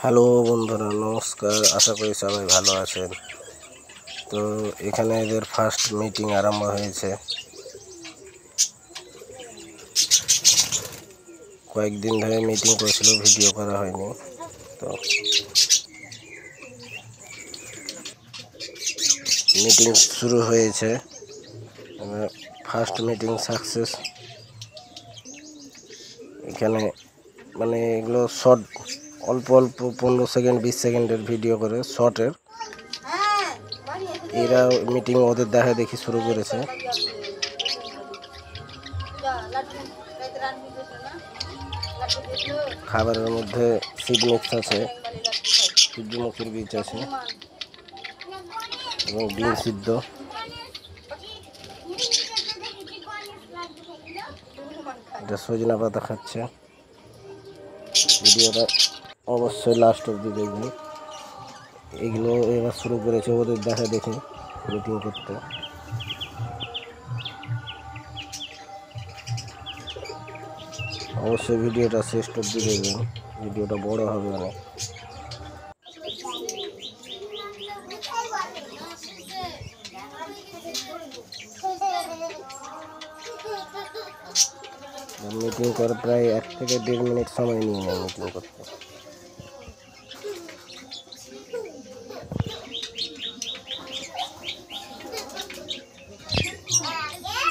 Hello বন্ধুরা, নমস্কার। আশা করি সবাই ভালো আছেন। তো এখানে এদের ফার্স্ট মিটিং আরম্ভ হয়েছে। কয়েকদিন ধরে মিটিং করছিল, ভিডিও করা হয়নি। তো মিটিং শুরু হয়েছে, ফার্স্ট মিটিং সাকসেস। এখানে মানে এগুলো শর্ট, অল্প অল্প 15 সেকেন্ড 20 সেকেন্ডের ভিডিও করে শর্টের। এরা মিটিং ওদের দেখা দেখি শুরু করেছে। খাবারের মধ্যে সিড মিক্স আছে, সূর্যমুখীর বীজ আছে এবং ডিম সিদ্ধ। এটা সজনা পাতা খাচ্ছে। ভিডিওটা অবশ্যই লাস্ট অবধি দেখবেন। এগুলো এবার শুরু করেছে ওদের দেখা দেখি মিটিং করতে। অবশ্যই ভিডিওটা শেষ অবধি দেখবেন, ভিডিওটা বড় হবে অনেক। মিটিং করে প্রায় 1 থেকে 1.5 মিনিট সময় নিয়ে নেয় মিটিং করতে।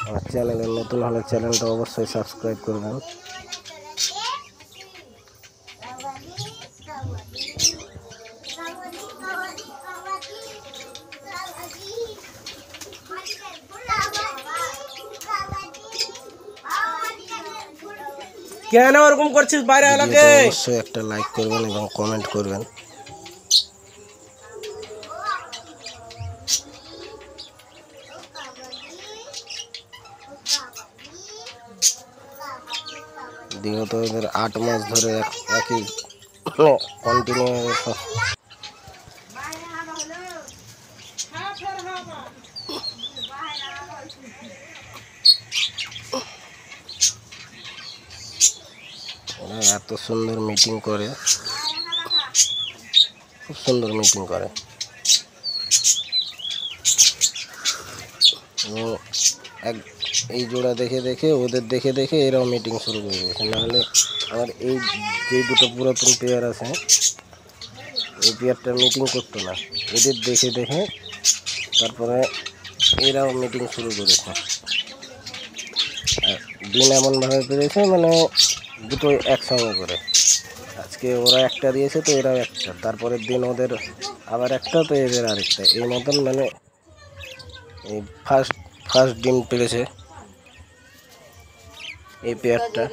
আমার চ্যানেলে নতুন হলে চ্যানেলটা অবশ্যই সাবস্ক্রাইব করবেন। কেন ওরকম করছিস বাইরে এলাকে? অবশ্যই একটা লাইক করবেন এবং কমেন্ট করবেন। বিগত এদের 8 মাস ধরে একই কন্টিনিউ এত সুন্দর মিটিং করে, খুব সুন্দর মিটিং করে। এবং এই জোড়া দেখে দেখে ওদের দেখে দেখে এরাও মিটিং শুরু করে দিয়েছে। নাহলে আমার এই যে দুটো পুরাতন প্লেয়ার আছে, এই প্লেয়ারটা মিটিং করতো না। এদের দেখে দেখে তারপরে এরাও মিটিং শুরু করেছে। আর দিন এমনভাবে পেরেছে, মানে দুটোই একসঙ্গে করে। আজকে ওরা একটা দিয়েছে তো এরাও একটা, তারপরের দিন ওদের আবার একটা, তো এদের আরেকটা। এই মতন মানে এই ফার্স্ট ডিম পেরেছে এই পেয়ারটা।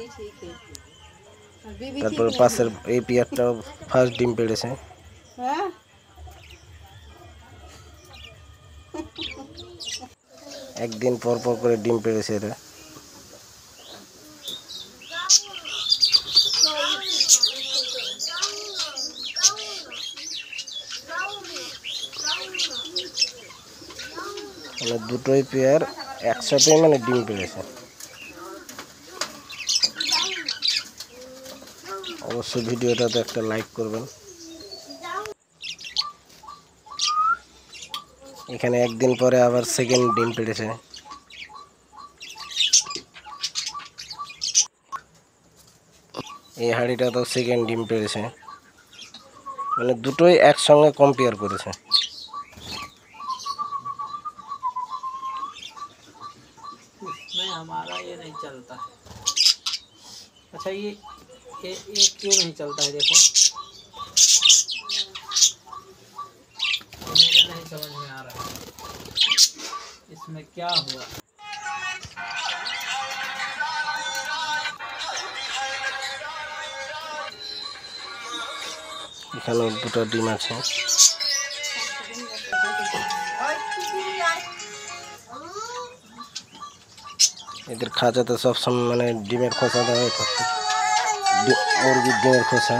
তারপর পাশের এই পেয়ারটাও ফার্স্ট ডিম পেড়েছে। একদিন পর পর করে ডিম পেড়েছে এরা। মানে দুটোই পেয়ার একসাথেই মানে ডিম পেড়েছে। অবশ্যই ভিডিওটাতে একটা লাইক করবেন। এখানে একদিন পরে আবার সেকেন্ড ডিম পেড়েছে। এই হাঁড়িটা তো সেকেন্ড ডিম পেড়েছে, মানে দুটোই একসঙ্গে কম্পেয়ার করেছে। हमारा ये नहीं चलता है। अच्छा ये क्यों नहीं चलता है? देखो मेरे नहीं समझ में आ रहा है इसमें क्या हुआ। এখানে দুটো ডিম আছে। এদের খাঁচাতে সবসময় মানে ডিমের খোসা দেওয়া থাকতো, মুরগির ডিমের খোসা।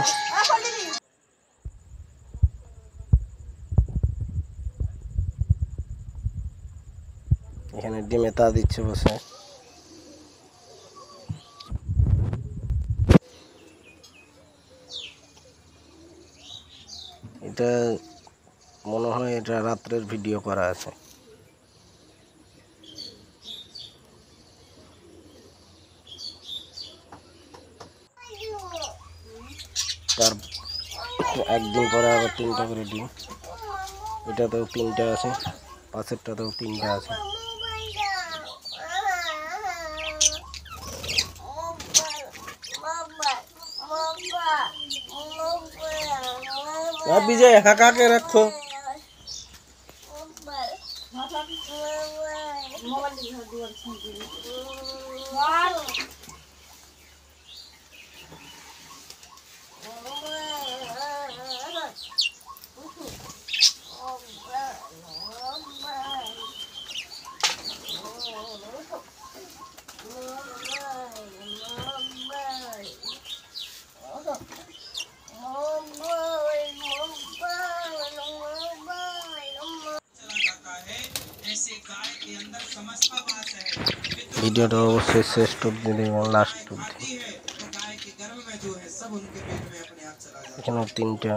এখানে ডিমে তা দিচ্ছে বসে। এটা মনে হয় এটা রাত্রের ভিডিও করা আছে। তার একদিন পরে আবার 3টা করে ডিম। এটাতেও 3টা আছে, পাশেরটাতেও 3টা আছে। বিজয় কাকাকে রাখো। ভিডিওটা অবশ্যই শেষ অবধি দেখবেন, লাস্ট অবধি। এখানে 3টা।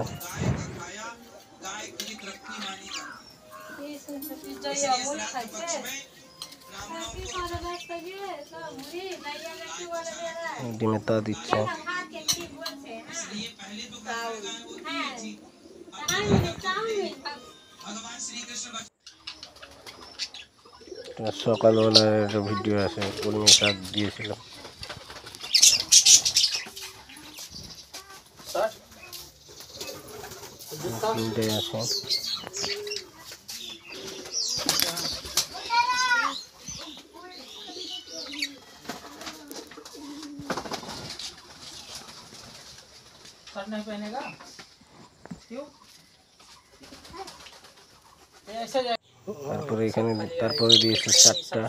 ডিমের তা দিচ্ছে। সকালবেলার একটা ভিডিও আছে, কলমি শাক দিয়েছিল। তিনটে আছে। शर्ट नहीं पहनेगा क्यों? ऐसे जाए। তারপরে এখানে তারপরে দিয়েছে 4টা,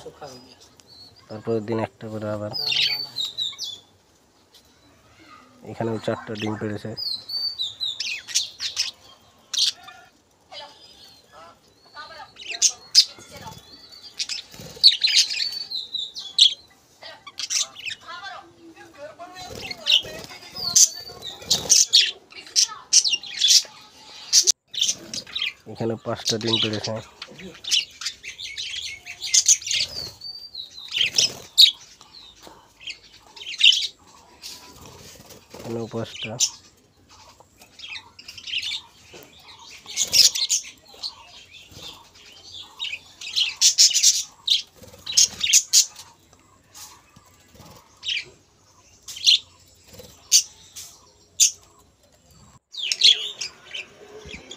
তারপরের দিন একটা করে আবার। এখানেও 4টা ডিম পেড়েছে। এখানে 5টা ডিম পেড়েছে। এখানেও 5টা।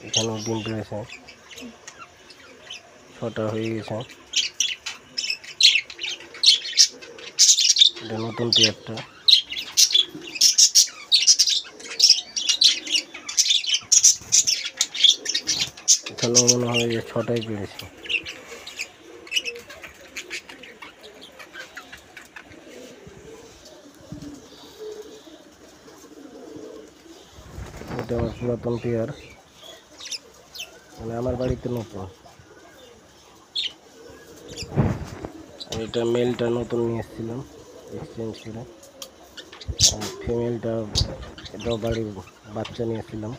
এখানেও ডিম পেড়েছে, 6টা হয়ে গেছে। এটা নতুন পেয়ারটা। এখানেও মনে হয় যে 6টাই পেড়েছে। এটা আমার পুরাতন পেয়ার, মানে আমার বাড়িতে নতুন। এটা মেলটা নতুন নিয়ে এসেছিলাম এক্সচেঞ্জ করে, আর ফিমেলটা এটাও বাড়ির বাচ্চা নিয়েছিলাম।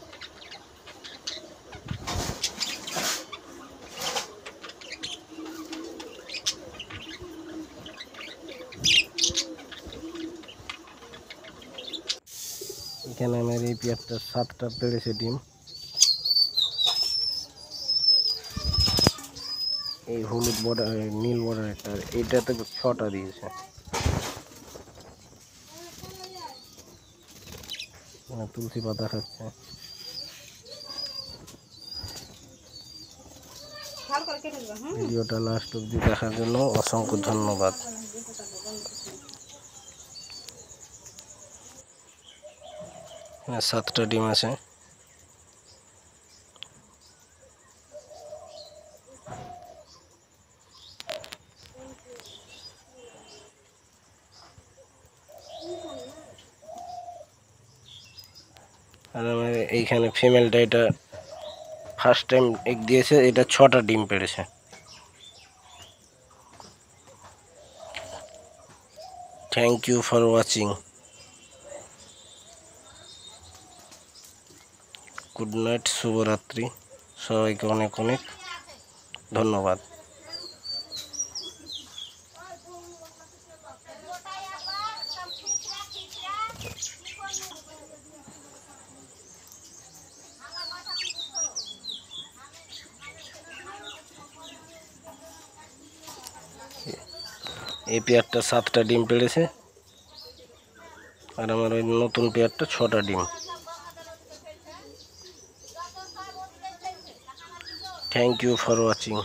এখানে আমার এই পেয়ারটা 7টা পেড়েছে ডিম। এই হলুদ বর্ডার নীল বর্ডার একটা, এইটাতে 6টা দিয়েছে। তুলসী পাতা খাচ্ছে। ভিডিওটা লাস্ট অবধি দেখার জন্য অসংখ্য ধন্যবাদ। হ্যাঁ, 7টা ডিম আছে। আর আমার এইখানে ফিমেলটা এটা ফার্স্ট টাইম এগ দিয়েছে, এটা 6টা ডিম পেড়েছে। Thank you for watching. Good night, শুভরাত্রি। সবাইকে অনেক অনেক ধন্যবাদ। এই পেয়ারটা 7টা ডিম পেড়েছে, আর আমার ওই নতুন পেয়ারটা 6টা ডিম। Thank you for watching.